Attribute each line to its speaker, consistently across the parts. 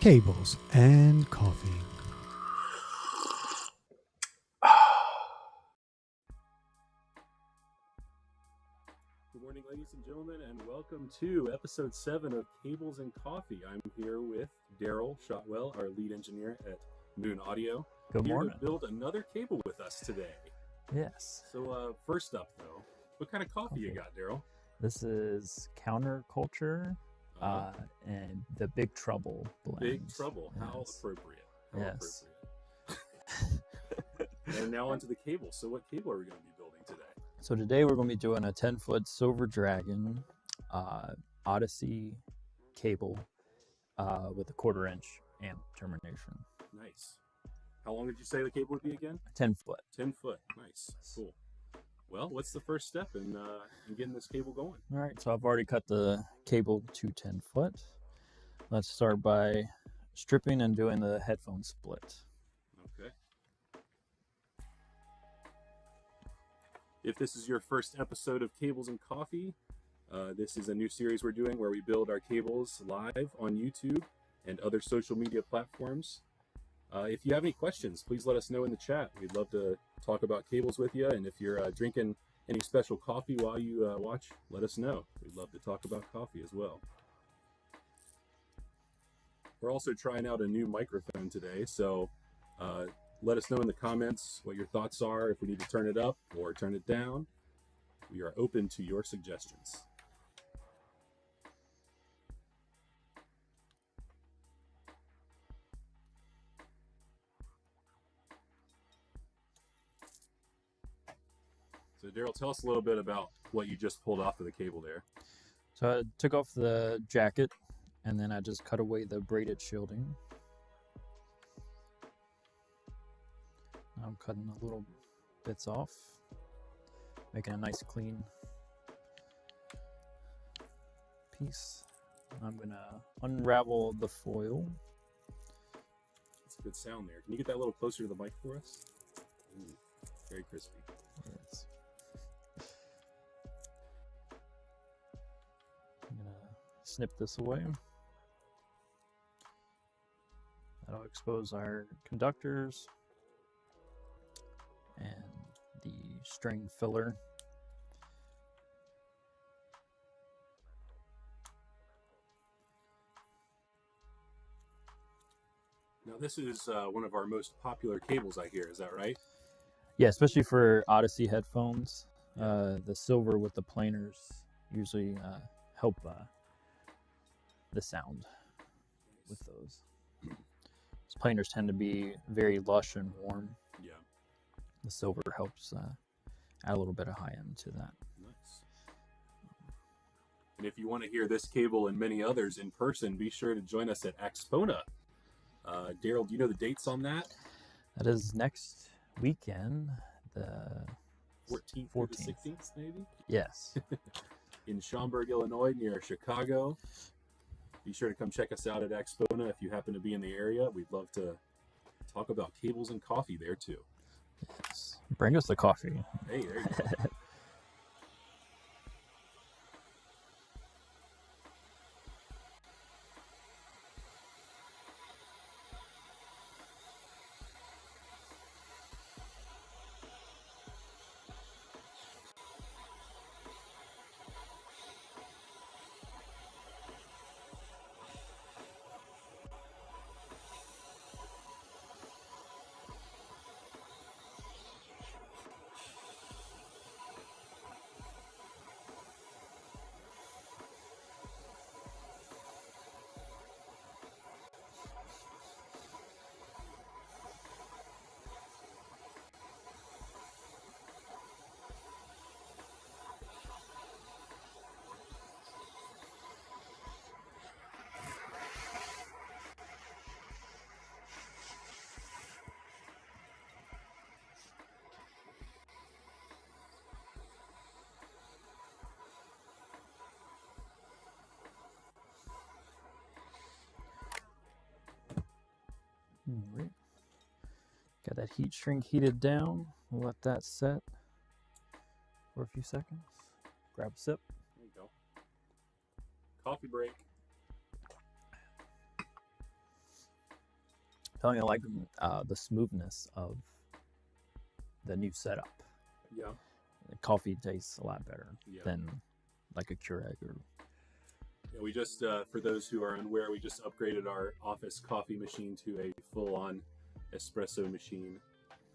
Speaker 1: cables, and coffee.
Speaker 2: Good morning, ladies and gentlemen, and welcome to episode 7 of Cables and Coffee. I'm here with Daryl Shotwell, our lead engineer at Moon Audio.
Speaker 3: Good morning.
Speaker 2: Here to build another cable with us today.
Speaker 3: Yes.
Speaker 2: So first up, though, what kind of coffee you got, Daryl?
Speaker 3: This is Counterculture and the Big Trouble blend.
Speaker 2: Big Trouble.
Speaker 3: Yes.
Speaker 2: How appropriate. How
Speaker 3: Yes.
Speaker 2: appropriate. And now onto the cable. So what cable are we going to be building today?
Speaker 3: So today we're going to be doing a 10-foot Silver Dragon Audeze cable with a 1/4-inch amp termination.
Speaker 2: Nice. How long did you say the cable would be again?
Speaker 3: 10 foot.
Speaker 2: 10 foot. Nice. Cool. Well, what's the first step in getting this cable going?
Speaker 3: All right, so I've already cut the cable to 10 foot. Let's start by stripping and doing the headphone split.
Speaker 2: Okay. If this is your first episode of Cables and Coffee, this is a new series we're doing where we build our cables live on YouTube and other social media platforms. If you have any questions, please let us know in the chat. We'd love to talk about cables with you. And if you're drinking any special coffee while you watch, let us know. We'd love to talk about coffee as well. We're also trying out a new microphone today, so let us know in the comments what your thoughts are, if we need to turn it up or turn it down. We are open to your suggestions. So Daryl, tell us a little bit about what you just pulled off of the cable there.
Speaker 3: So I took off the jacket and then I just cut away the braided shielding. Now I'm cutting the little bits off, making a nice clean piece. I'm gonna unravel the foil.
Speaker 2: That's a good sound there. Can you get that a little closer to the mic for us? Ooh, very crispy.
Speaker 3: Yes. I'm gonna snip this away. That'll expose our conductors and the string filler.
Speaker 2: Now this is one of our most popular cables, I hear. Is that right?
Speaker 3: Yeah, especially for Audeze headphones. The silver with the planers usually help the sound with those. Those planers tend to be very lush and warm.
Speaker 2: Yeah.
Speaker 3: The silver helps add a little bit of high end to that.
Speaker 2: Nice. And if you want to hear this cable and many others in person, be sure to join us at Axpona. Daryl, do you know the dates on that?
Speaker 3: That is next weekend, the
Speaker 2: 14th or the 16th, maybe?
Speaker 3: Yes.
Speaker 2: In Schaumburg, Illinois, near Chicago. Be sure to come check us out at Axpona if you happen to be in the area. We'd love to talk about cables and coffee there, too.
Speaker 3: Yes. Bring us the coffee.
Speaker 2: Hey, there you go.
Speaker 3: All right. Got that heat shrink heated down. We'll let that set for a few seconds. Grab a sip.
Speaker 2: There you go. Coffee break.
Speaker 3: telling you, like the smoothness of the new setup.
Speaker 2: Yeah.
Speaker 3: The coffee tastes a lot better
Speaker 2: Yeah.
Speaker 3: than like a Keurig or.
Speaker 2: Yeah, we just, for those who are unaware, we just upgraded our office coffee machine to a full-on espresso machine.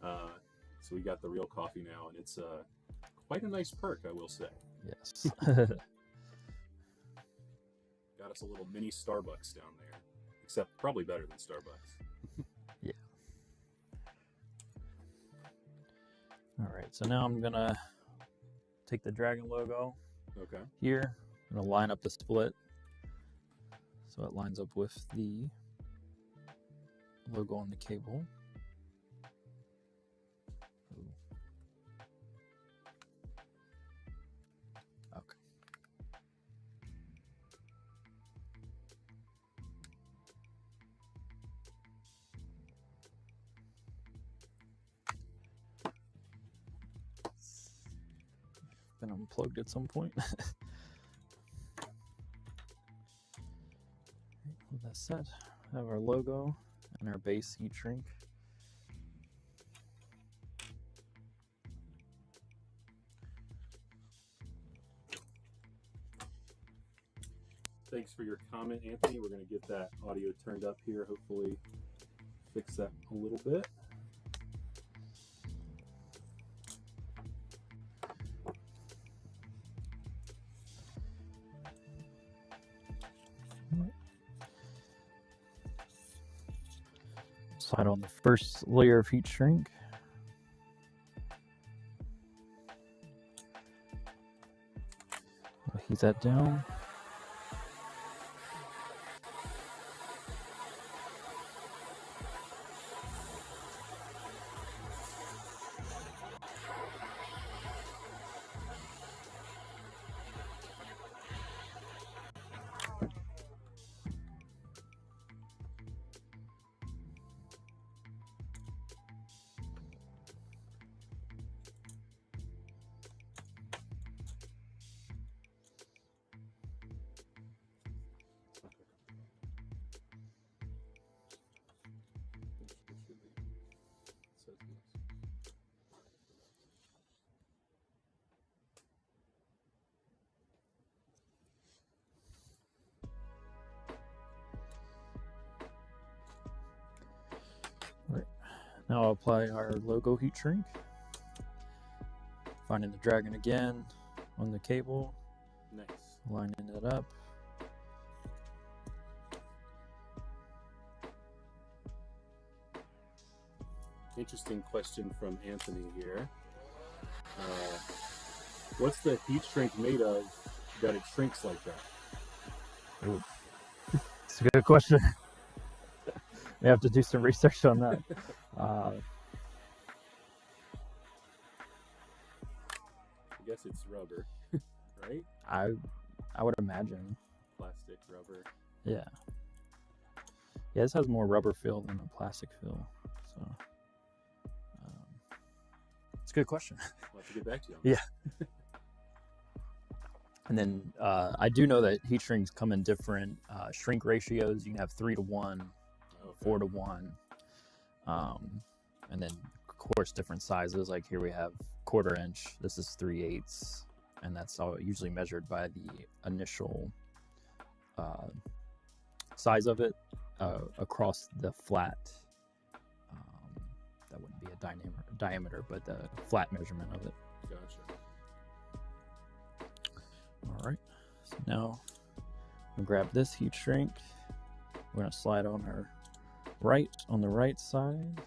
Speaker 2: So we got the real coffee now, and it's quite a nice perk, I will say.
Speaker 3: Yes.
Speaker 2: Got us a little mini Starbucks down there, except probably better than Starbucks.
Speaker 3: Yeah. All right, so now I'm gonna take the dragon logo
Speaker 2: Okay.
Speaker 3: here. I'm gonna line up the split so it lines up with the logo on the cable. Okay. Been unplugged at some point. With that set, have our logo and our base heat shrink.
Speaker 2: Thanks for your comment, Anthony. We're going to get that audio turned up here, hopefully fix that a little bit.
Speaker 3: Slide on the first layer of heat shrink. We'll heat that down. Now I'll apply our logo heat shrink. Finding the dragon again on the cable.
Speaker 2: Nice.
Speaker 3: Lining it up.
Speaker 2: Interesting question from Anthony here. What's the heat shrink made of that it shrinks like that?
Speaker 3: Ooh. It's a good question. We have to do some research on that.
Speaker 2: I guess it's rubber, right?
Speaker 3: I would imagine.
Speaker 2: Plastic, rubber.
Speaker 3: Yeah. Yeah, this has more rubber feel than a plastic feel. So it's a good question.
Speaker 2: We'll have to get back to you on
Speaker 3: Yeah. And then I do know that heat shrinks come in different shrink ratios. You can have 3-to-1,
Speaker 2: Okay.
Speaker 3: 4-to-1, and then of course different sizes. Like here we have 1/4 inch. This is 3/8, and that's all usually measured by the initial size of it across the flat. That wouldn't be a diameter, but the flat measurement of it.
Speaker 2: Gotcha.
Speaker 3: All right, so now we'll grab this heat shrink. We're gonna slide on our on the right side,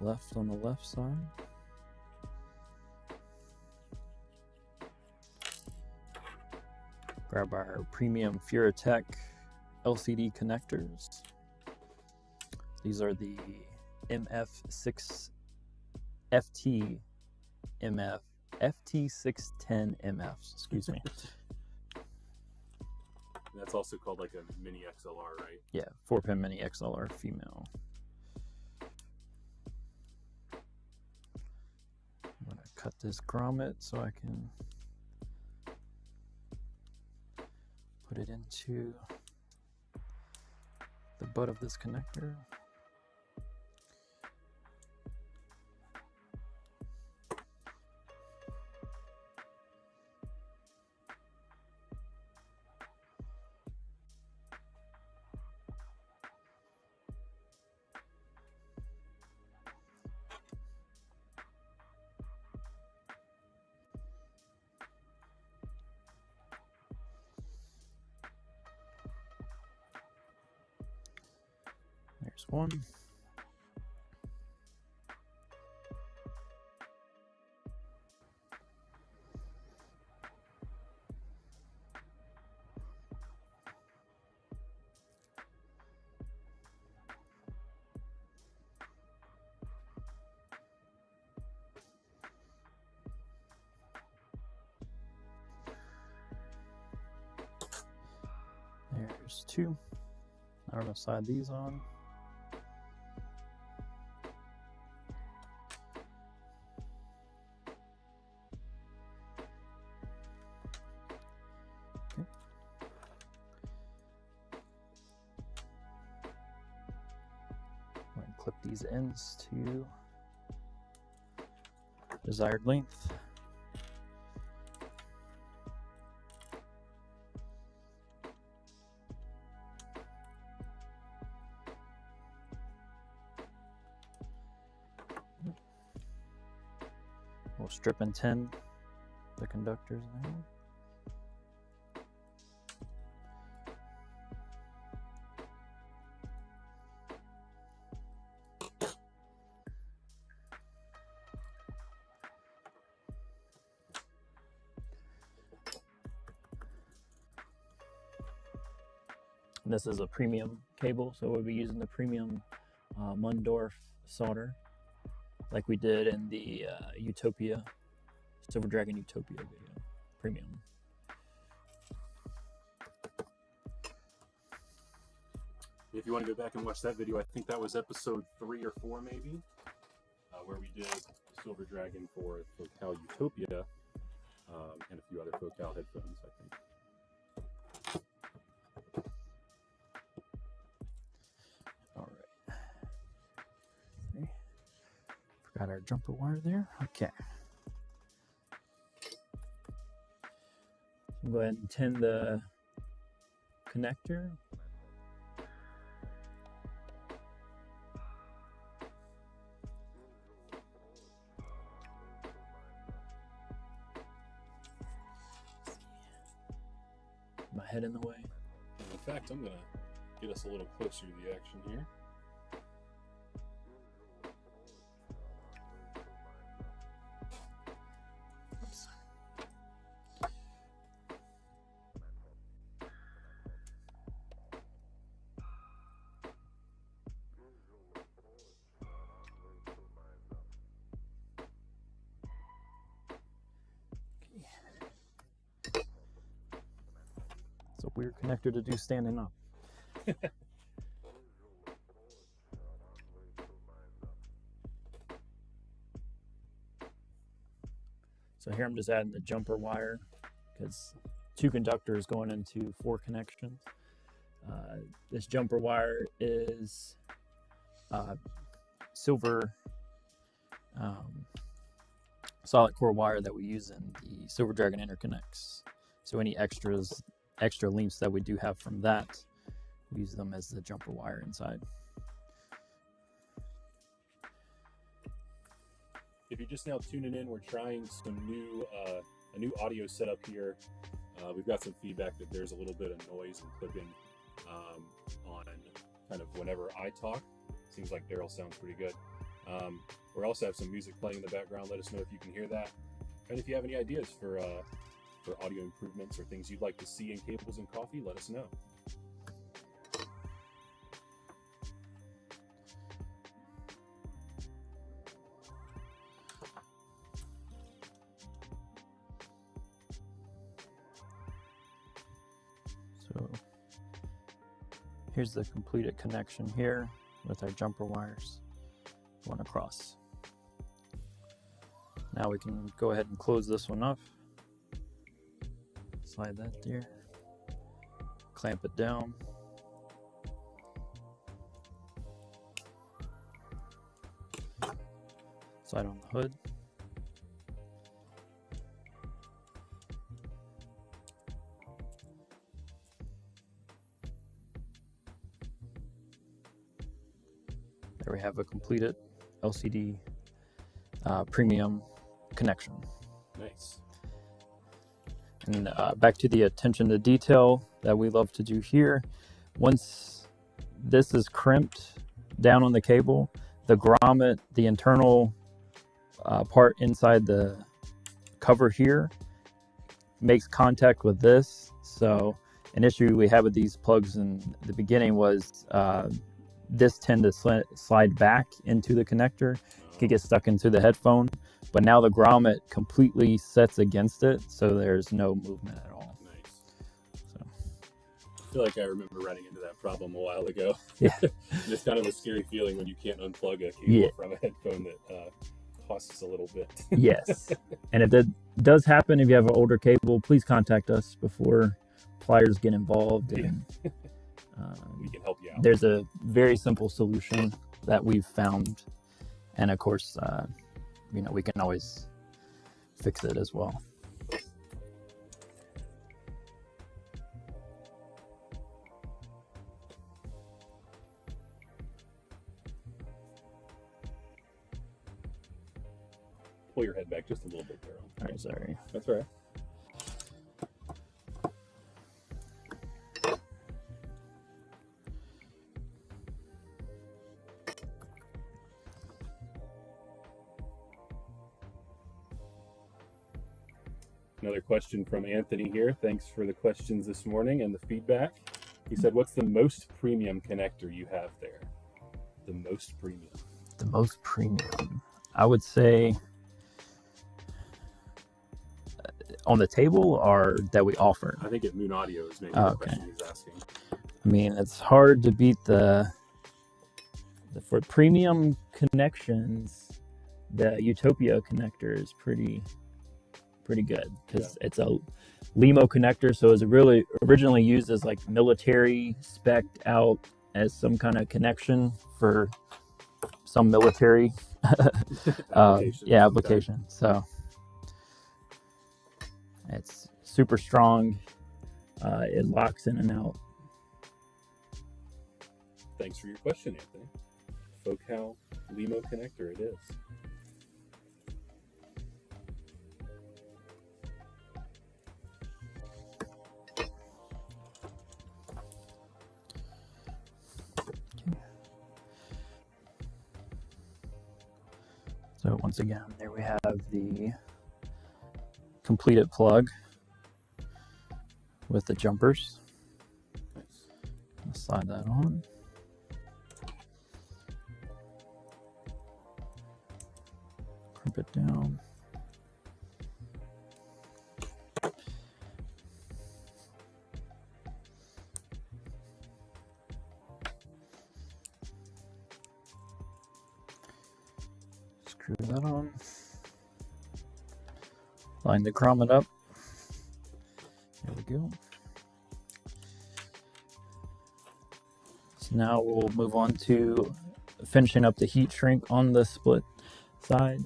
Speaker 3: left on the left side. Grab our premium Furatech LCD connectors. These are the MF6 FT MF FT610 MFs, excuse me.
Speaker 2: And that's also called like a mini XLR, right?
Speaker 3: Yeah, 4-pin mini XLR female. I'm gonna cut this grommet so I can put it into the butt of this connector. There's one. There's two. I'm going to slide these on. Okay. I'm going to clip these ends to desired length. We'll strip and tin the conductors now. And this is a premium cable, so we'll be using the premium Mundorf solder, like we did in the Utopia, Silver Dragon Utopia video, premium.
Speaker 2: If you want to go back and watch that video, I think that was episode 3 or 4 maybe, where we did Silver Dragon for Focal Utopia, and a few other Focal headphones, I think.
Speaker 3: Got our jumper wire there. Okay. So go ahead and tin the connector. My head in the way.
Speaker 2: In fact, I'm going to get us a little closer to the action here.
Speaker 3: It's a weird connector to do standing up. So here I'm just adding the jumper wire because 2 conductors going into 4 connections. This jumper wire is silver solid core wire that we use in the Silver Dragon interconnects. So any extra lengths that we do have from that, we use them as the jumper wire inside.
Speaker 2: If you're just now tuning in, we're trying some a new audio setup here. We've got some feedback that there's a little bit of noise and clipping on kind of whenever I talk. Seems like Daryl sounds pretty good. We also have some music playing in the background. Let us know if you can hear that. And if you have any ideas for audio improvements or things you'd like to see in Cables and Coffee, let us know.
Speaker 3: So here's the completed connection here with our jumper wires going across. Now we can go ahead and close this one up. Slide that there. Clamp it down. Slide on the hood. There we have a completed LCD premium connection.
Speaker 2: Nice.
Speaker 3: And back to the attention to detail that we love to do here. Once this is crimped down on the cable, the grommet, the internal part inside the cover here, makes contact with this. So an issue we had with these plugs in the beginning was this tend to slide back into the connector, could get stuck into the headphone. But now the grommet completely sets against it, so there's no movement at all.
Speaker 2: Nice.
Speaker 3: So.
Speaker 2: I feel like I remember running into that problem a while ago.
Speaker 3: Yeah.
Speaker 2: It's kind of a scary feeling when you can't unplug a cable from a headphone that costs a little bit.
Speaker 3: Yes. And if that does happen, if you have an older cable, please contact us before pliers get involved. And
Speaker 2: we can help you out.
Speaker 3: There's a very simple solution that we've found. And of course, we can always fix it as well.
Speaker 2: Pull your head back just a little bit, Daryl.
Speaker 3: All right, sorry.
Speaker 2: That's all right. Another question from Anthony here. Thanks for the questions this morning and the feedback. He said, what's the most premium connector you have there? The most premium.
Speaker 3: The most premium. I would say on the table or that we offer?
Speaker 2: I think at Moon Audio is maybe the question he's asking.
Speaker 3: I mean, it's hard to beat the for premium connections, the Utopia connector is pretty good because it's a LEMO connector, so it's really originally used as like military spec'd out as some kind of connection for some military application. So it's super strong. It locks in and out.
Speaker 2: Thanks for your question, Anthony. Focal LEMO connector it is.
Speaker 3: So once again, there we have the completed plug with the jumpers.
Speaker 2: Nice.
Speaker 3: I'll slide that on. Crimp it down. Screw that on. Line the grommet up. There we go. So now we'll move on to finishing up the heat shrink on the split side.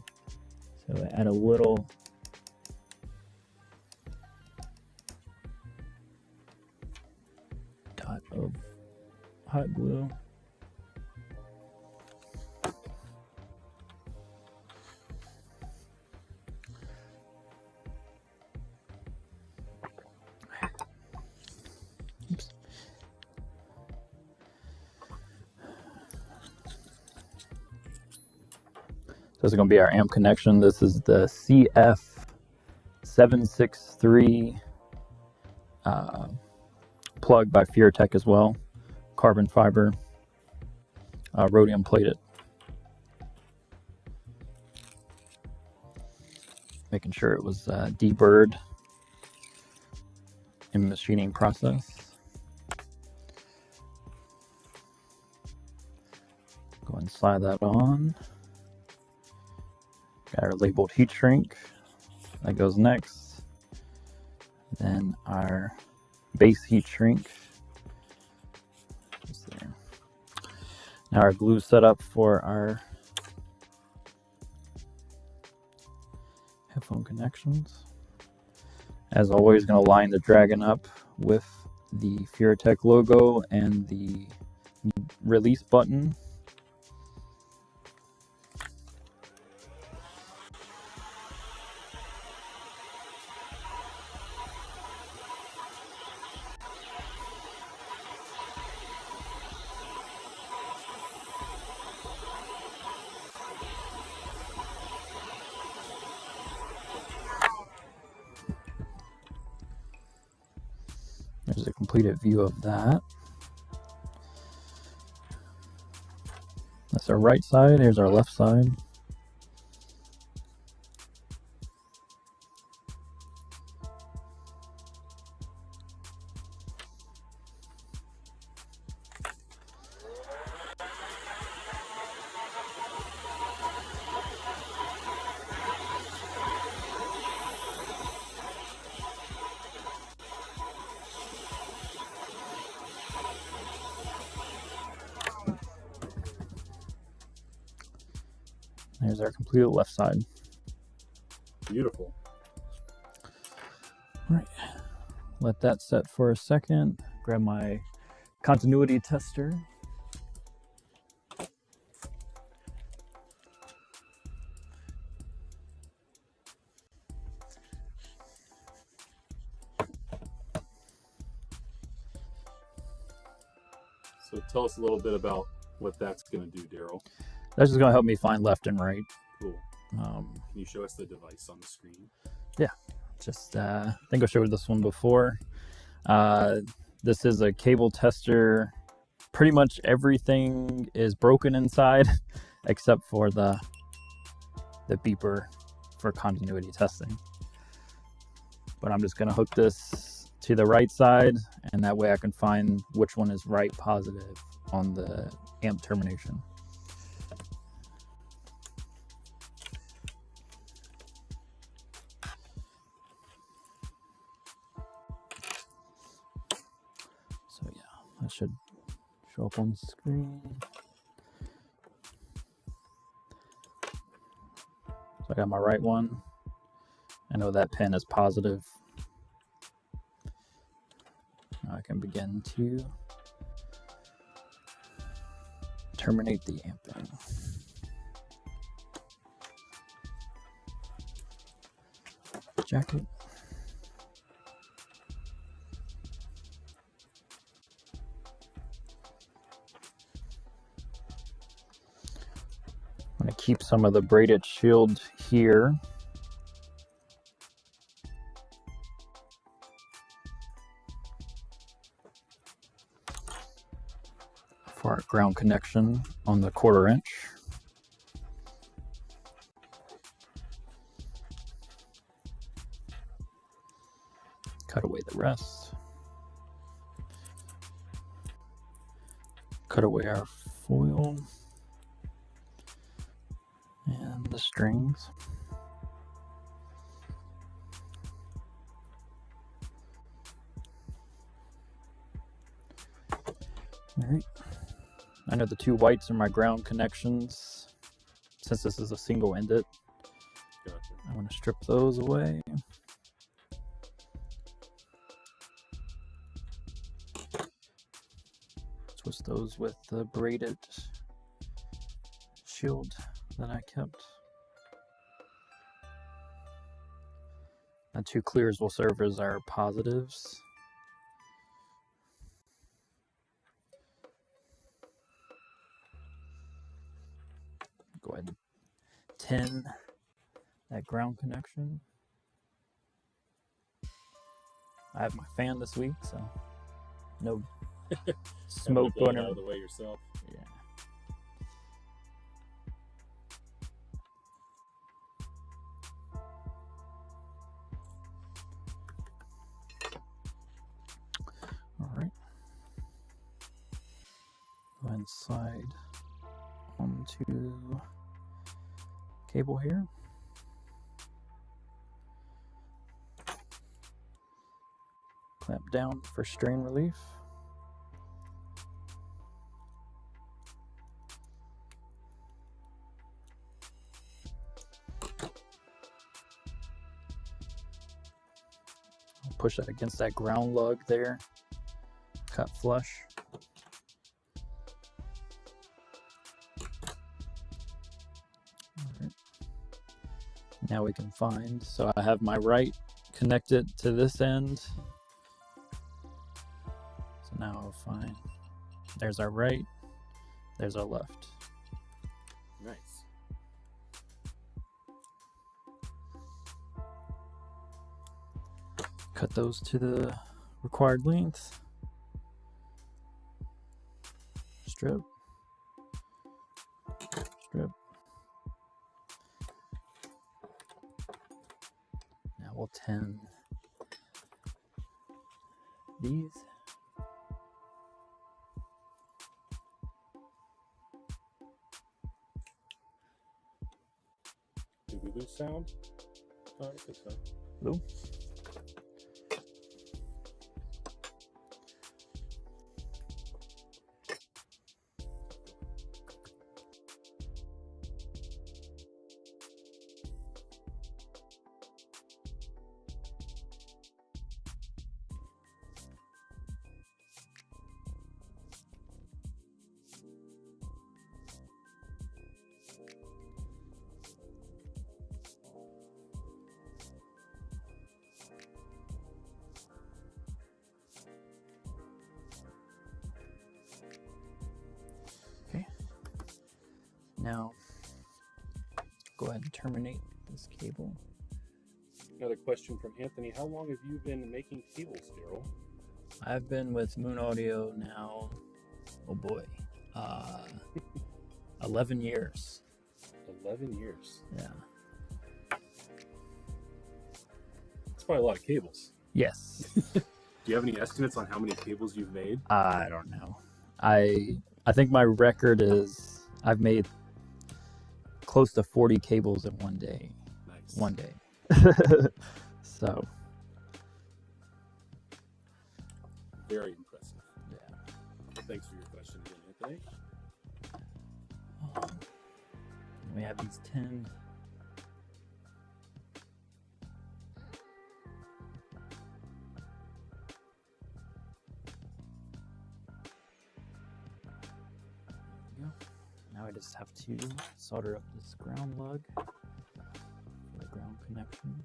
Speaker 3: So add a little dot of hot glue. This is going to be our amp connection. This is the CF763 plug by Furtech as well. Carbon fiber, rhodium plated. Making sure it was deburred in machining process. Go ahead and slide that on. Got our labeled heat shrink that goes next. Then our base heat shrink. Just there. Now our glue setup for our headphone connections. As always, going to line the Dragon up with the Furatech logo and the release button. There's a completed view of that. That's our right side. Here's our left side. There's our completed left side.
Speaker 2: Beautiful.
Speaker 3: All right, let that set for a second. Grab my continuity tester.
Speaker 2: So tell us a little bit about what that's going to do, Daryl.
Speaker 3: That's just going to help me find left and right.
Speaker 2: Cool. Can you show us the device on the screen?
Speaker 3: Yeah, just I think I showed this one before. This is a cable tester. Pretty much everything is broken inside except for the beeper for continuity testing. But I'm just going to hook this to the right side, and that way I can find which one is right positive on the amp termination. So yeah, that should show up on screen. So I got my right one. I know that pin is positive. Now I can begin to terminate the amping. Jacket. I'm going to keep some of the braided shield here. For our ground connection on the 1/4 inch. Cut away the rest. Cut away our foil and the strings. All right. I know the 2 whites are my ground connections. Since this is a single ended,
Speaker 2: Gotcha.
Speaker 3: I want to strip those away. Twist those with the braided shield that I kept. The 2 clears will serve as our positives. Go ahead and tin that ground connection. I have my fan this week, so no smoke
Speaker 2: going
Speaker 3: going
Speaker 2: out of the way yourself.
Speaker 3: Yeah. All right. Go ahead and slide onto cable here. Clamp down for strain relief. push that against that ground lug there. Cut flush. Alright. Now we can find, so I have my right connected to this end. So now I'll find, there's our right, there's our left.
Speaker 2: Nice.
Speaker 3: Cut those to the required length. Strip. Strip. Now we'll tin these.
Speaker 2: Did we lose sound? Oh, I think so.
Speaker 3: Blue. Now, go ahead and terminate this cable.
Speaker 2: Another question from Anthony. How long have you been making cables, Daryl?
Speaker 3: I've been with Moon Audio now, oh boy, 11 years.
Speaker 2: 11 years.
Speaker 3: Yeah.
Speaker 2: That's probably a lot of cables.
Speaker 3: Yes.
Speaker 2: Do you have any estimates on how many cables you've made?
Speaker 3: I don't know. I think my record is I've made close to 40 cables in one day.
Speaker 2: Nice.
Speaker 3: One day. So.
Speaker 2: Very impressive.
Speaker 3: Yeah.
Speaker 2: Thanks for your question again, Anthony.
Speaker 3: We have these 10. There we go. Now I just have to solder up this ground lug for the ground connection.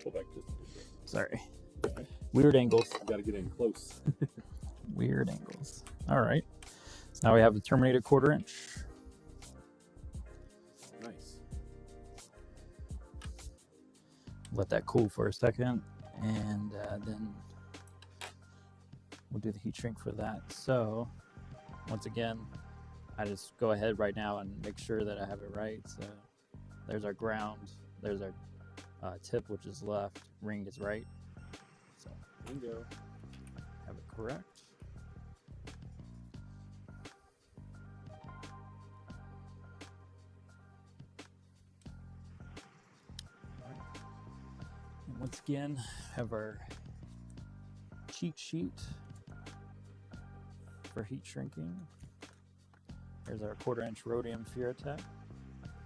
Speaker 2: Pull back just a little bit.
Speaker 3: Sorry.
Speaker 2: Okay.
Speaker 3: Weird angles.
Speaker 2: You got to get in close.
Speaker 3: Weird angles. All right. So now we have the terminated 1/4 inch.
Speaker 2: Nice.
Speaker 3: Let that cool for a second, and then we'll do the heat shrink for that. So once again, I just go ahead right now and make sure that I have it right. So there's our ground, there's our tip, which is left, ring is right. So
Speaker 2: Bingo.
Speaker 3: have it correct. And once again, have our cheat sheet for heat shrinking. There's our 1/4 inch rhodium Furotech.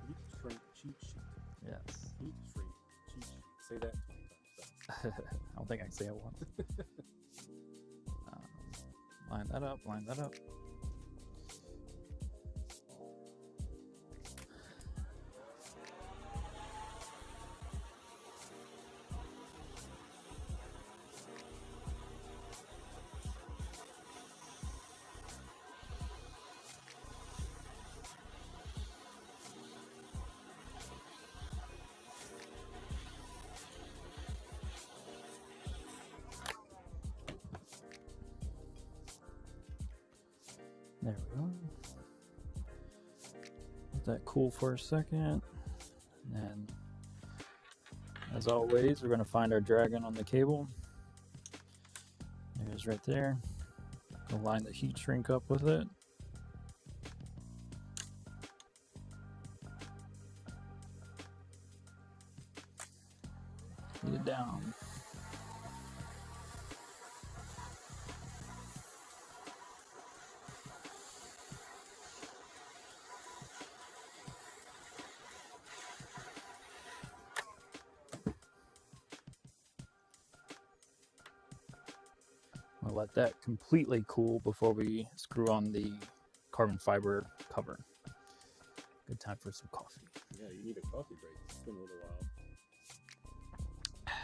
Speaker 2: Heat shrink cheat sheet.
Speaker 3: Yes.
Speaker 2: Heat shrink cheat sheet. Say that 20 times fast.
Speaker 3: I don't think I can say it once. Line that up, line that up. There we go. Let that cool for a second. And then As always, we're going to find our dragon on the cable. There it is right there. Gonna line the heat shrink up with it. Heat it down. We'll let that completely cool before we screw on the carbon fiber cover. Good time for some coffee.
Speaker 2: Yeah, you need a coffee break. It's been a little while.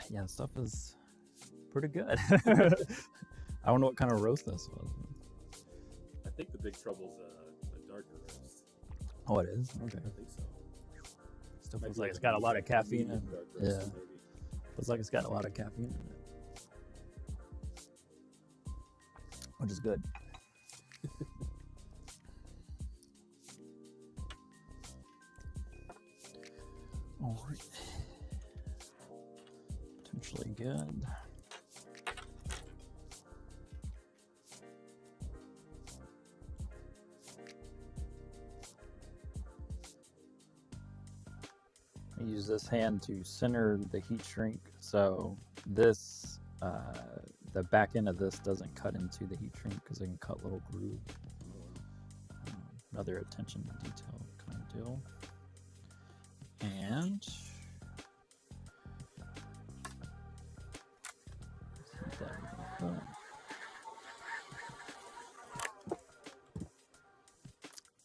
Speaker 3: Yeah, the stuff is pretty good. I don't know what kind of roast this was.
Speaker 2: I think the big trouble's a darker roast.
Speaker 3: Oh, it is? Okay.
Speaker 2: I think so.
Speaker 3: Still
Speaker 2: Might
Speaker 3: feels
Speaker 2: be
Speaker 3: like it's got a lot of caffeine in it.
Speaker 2: dark
Speaker 3: Yeah.
Speaker 2: roast, maybe.
Speaker 3: Feels like it's got a lot of caffeine in it. Which is good. All right. Potentially good. I use this hand to center the heat shrink, so this the back end of this doesn't cut into the heat shrink because it can cut little grooves. Another attention to detail kind of deal.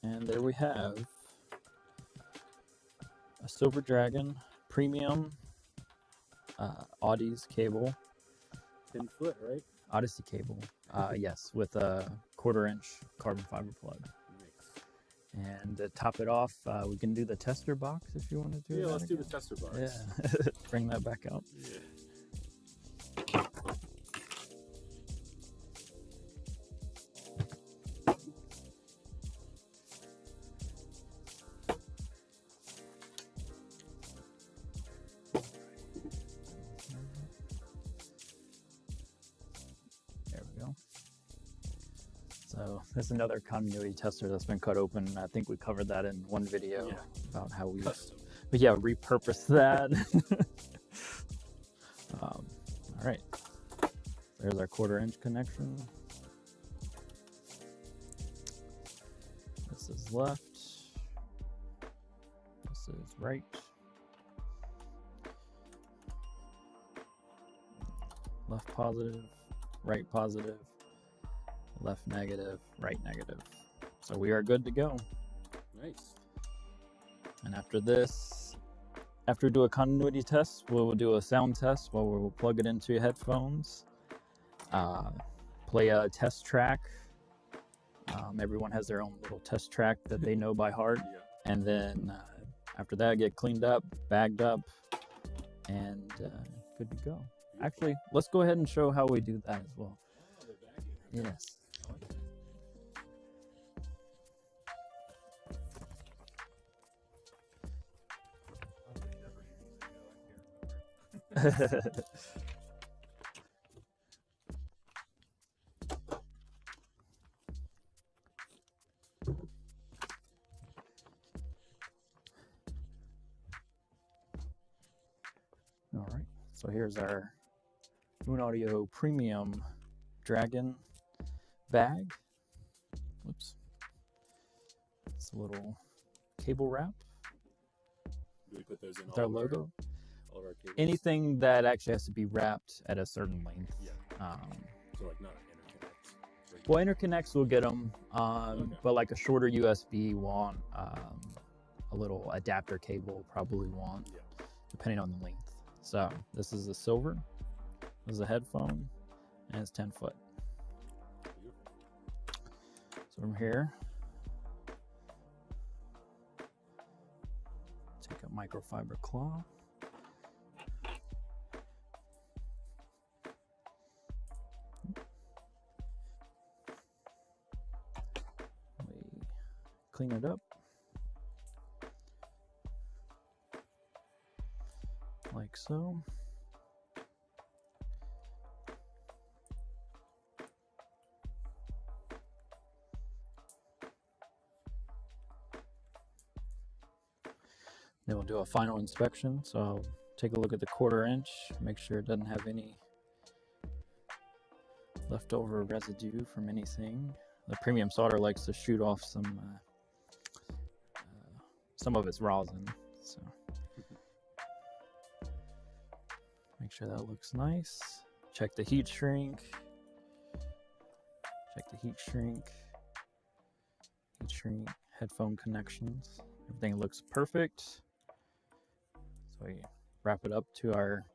Speaker 3: And there we have a Silver Dragon premium Audeze cable.
Speaker 2: 10 foot, right?
Speaker 3: Odyssey cable, yes, with a 1/4-inch carbon fiber plug.
Speaker 2: Nice.
Speaker 3: And to top it off, we can do the tester box if you want to do it.
Speaker 2: Yeah, let's do the tester box.
Speaker 3: Yeah, bring that back out.
Speaker 2: Yeah.
Speaker 3: There we go. So this is another continuity tester that's been cut open. I think we covered that in one video about how we, but yeah, repurpose that. All right, there's our 1/4-inch connection. This is left. This is right. Left positive, right positive, left negative, right negative. So we are good to go.
Speaker 2: Nice.
Speaker 3: And after this, after we do a continuity test, we'll do a sound test where we'll plug it into your headphones, play a test track. Everyone has their own little test track that they know by heart.
Speaker 2: Yeah.
Speaker 3: And then after that, get cleaned up, bagged up, and good to go. Actually, let's go ahead and show how we do that as well.
Speaker 2: Oh, the vacuum.
Speaker 3: Yes.
Speaker 2: I like that.
Speaker 3: All right, so here's our Moon Audio Premium Dragon bag. Whoops. It's a little cable wrap
Speaker 2: Do we put those in
Speaker 3: with our
Speaker 2: all of
Speaker 3: logo.
Speaker 2: all of our cables?
Speaker 3: Anything that actually has to be wrapped at a certain length.
Speaker 2: Yeah. So like not an interconnect.
Speaker 3: Well, interconnects will get them,
Speaker 2: Okay.
Speaker 3: but like a shorter USB want a little adapter cable probably want,
Speaker 2: Yeah.
Speaker 3: depending on the length. So this is a silver, this is a headphone, and it's 10 foot.
Speaker 2: Beautiful.
Speaker 3: So from here, take a microfiber cloth. We clean it up like like so. Then we'll do a final inspection. So I'll take a look at the 1/4 inch, make sure it doesn't have any leftover residue from anything. The premium solder likes to shoot off some of its rosin, so make sure that looks nice. Check the heat shrink. Check the heat shrink. Heat shrink, headphone connections. Everything looks perfect. So we wrap it up to our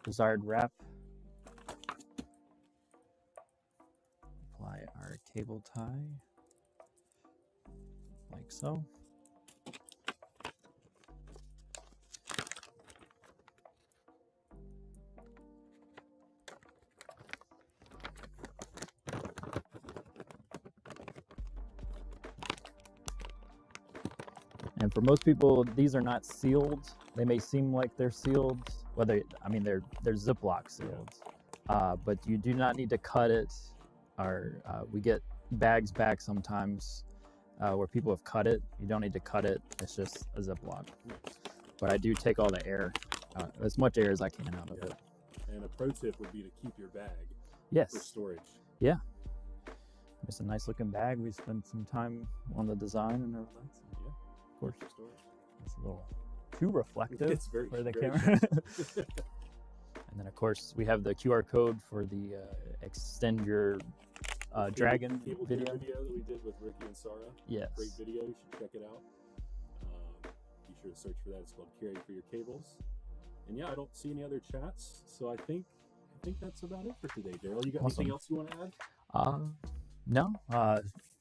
Speaker 3: desired wrap. Apply our cable tie like so. And for most people, these are not sealed. They may seem like they're sealed. They're Ziploc sealed, but you do not need to cut it. Or we get bags back sometimes where people have cut it. You don't need to cut it. It's just a Ziploc. But I do take all the air, as much air as I can out of it.
Speaker 2: And a pro tip would be to keep your bag
Speaker 3: Yes.
Speaker 2: for storage.
Speaker 3: Yeah. It's a nice looking bag. We spent some time on the design and everything. So.
Speaker 2: Yeah.
Speaker 3: Of course.
Speaker 2: For storage.
Speaker 3: It's a little too reflective
Speaker 2: It's very,
Speaker 3: for the
Speaker 2: very
Speaker 3: camera. And then of course we have the QR code for the extend your dragon
Speaker 2: cable
Speaker 3: video.
Speaker 2: that we did with Ricky and Sarah.
Speaker 3: Yes.
Speaker 2: Great video. You should check it out. Be sure to search for that. It's called Caring for Your Cables. And yeah, I don't see any other chats, so I think that's about it for today. Daryl, you got
Speaker 3: Awesome.
Speaker 2: anything else you want to add?
Speaker 3: No.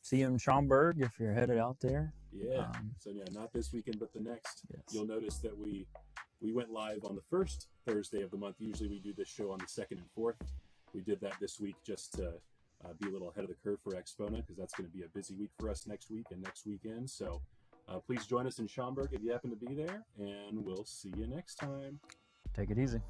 Speaker 3: See you in Schaumburg if you're headed out there.
Speaker 2: Yeah. So yeah, not this weekend, but the next.
Speaker 3: Yes.
Speaker 2: You'll notice that we went live on the first Thursday of the month. Usually we do this show on the 2nd and 4th. We did that this week just to be a little ahead of the curve for Expona, because that's going to be a busy week for us next week and next weekend. So please join us in Schaumburg if you happen to be there, and we'll see you next time.
Speaker 3: Take it easy.